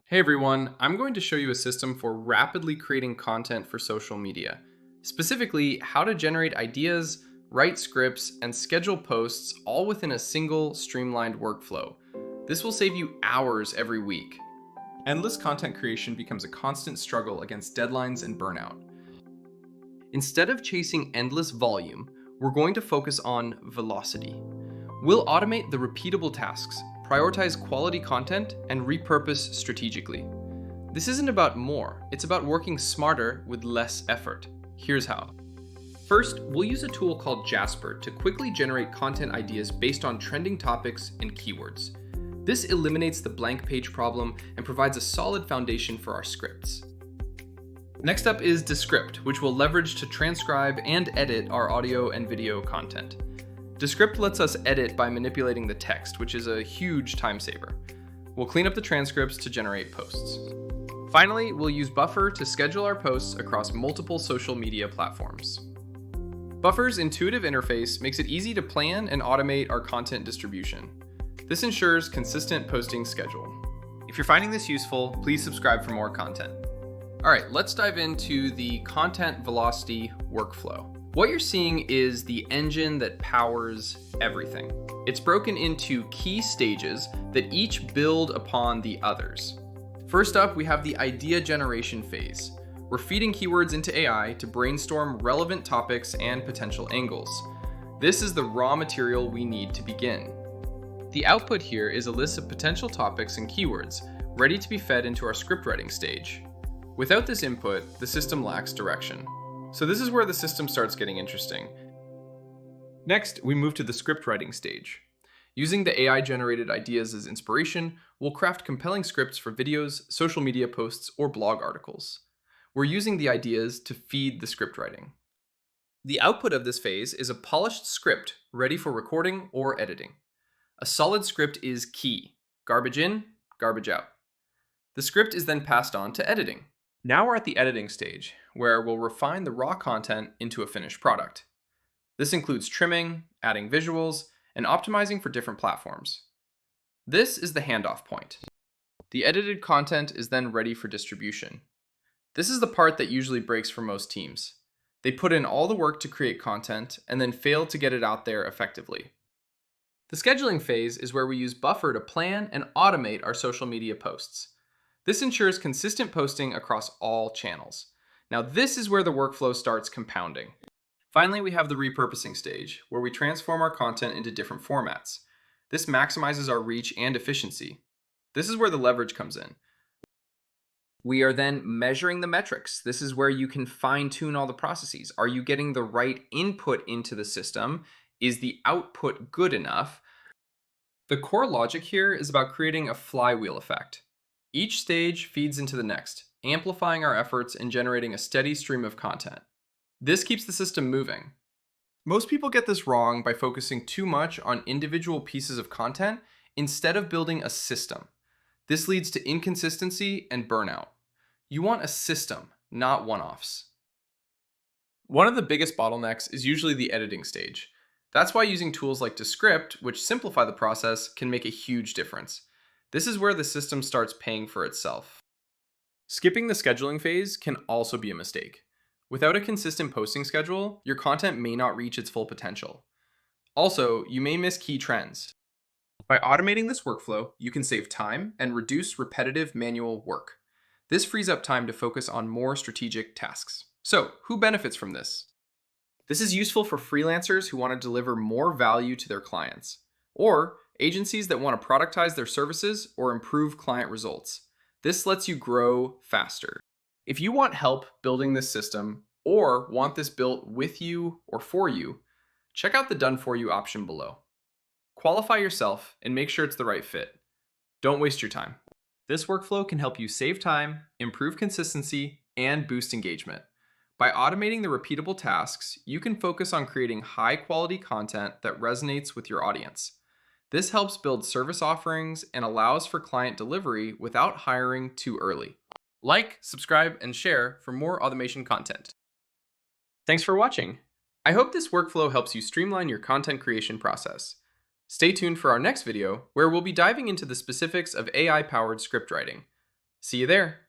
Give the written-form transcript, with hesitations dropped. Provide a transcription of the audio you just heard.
Hey everyone, I'm going to show you a system for rapidly creating content for social media. Specifically, how to generate ideas, write scripts, and schedule posts all within a single streamlined workflow. This will save you hours every week. Endless content creation becomes a constant struggle against deadlines and burnout. Instead of chasing endless volume, we're going to focus on velocity. We'll automate the repeatable tasks, prioritize quality content, and repurpose strategically. This isn't about more, it's about working smarter with less effort. Here's how. First, we'll use a tool called Jasper to quickly generate content ideas based on trending topics and keywords. This eliminates the blank page problem and provides a solid foundation for our scripts. Next up is Descript, which we'll leverage to transcribe and edit our audio and video content. Descript lets us edit by manipulating the text, which is a huge time saver. We'll clean up the transcripts to generate posts. Finally, we'll use Buffer to schedule our posts across multiple social media platforms. Buffer's intuitive interface makes it easy to plan and automate our content distribution. This ensures consistent posting schedule. If you're finding this useful, please subscribe for more content. All right, let's dive into the content velocity workflow. What you're seeing is the engine that powers everything. It's broken into key stages that each build upon the others. First up, we have the idea generation phase. We're feeding keywords into AI to brainstorm relevant topics and potential angles. This is the raw material we need to begin. The output here is a list of potential topics and keywords, ready to be fed into our script writing stage. Without this input, the system lacks direction. So this is where the system starts getting interesting. Next, we move to the script writing stage. Using the AI-generated ideas as inspiration, we'll craft compelling scripts for videos, social media posts, or blog articles. We're using the ideas to feed the script writing. The output of this phase is a polished script ready for recording or editing. A solid script is key. Garbage in, garbage out. The script is then passed on to editing. Now we're at the editing stage, where we'll refine the raw content into a finished product. This includes trimming, adding visuals, and optimizing for different platforms. This is the handoff point. The edited content is then ready for distribution. This is the part that usually breaks for most teams. They put in all the work to create content and then fail to get it out there effectively. The scheduling phase is where we use Buffer to plan and automate our social media posts. This ensures consistent posting across all channels. Now this is where the workflow starts compounding. Finally, we have the repurposing stage, where we transform our content into different formats. This maximizes our reach and efficiency. This is where the leverage comes in. We are then measuring the metrics. This is where you can fine-tune all the processes. Are you getting the right input into the system? Is the output good enough? The core logic here is about creating a flywheel effect. Each stage feeds into the next, amplifying our efforts and generating a steady stream of content. This keeps the system moving. Most people get this wrong by focusing too much on individual pieces of content instead of building a system. This leads to inconsistency and burnout. You want a system, not one-offs. One of the biggest bottlenecks is usually the editing stage. That's why using tools like Descript, which simplify the process, can make a huge difference. This is where the system starts paying for itself. Skipping the scheduling phase can also be a mistake. Without a consistent posting schedule, your content may not reach its full potential. Also, you may miss key trends. By automating this workflow, you can save time and reduce repetitive manual work. This frees up time to focus on more strategic tasks. So, who benefits from this? This is useful for freelancers who want to deliver more value to their clients, or agencies that want to productize their services or improve client results. This lets you grow faster. If you want help building this system or want this built with you or for you, check out the Done For You option below. Qualify yourself and make sure it's the right fit. Don't waste your time. This workflow can help you save time, improve consistency, and boost engagement. By automating the repeatable tasks, you can focus on creating high-quality content that resonates with your audience. This helps build service offerings and allows for client delivery without hiring too early. Like, subscribe, and share for more automation content. Thanks for watching. I hope this workflow helps you streamline your content creation process. Stay tuned for our next video, where we'll be diving into the specifics of AI-powered script writing. See you there.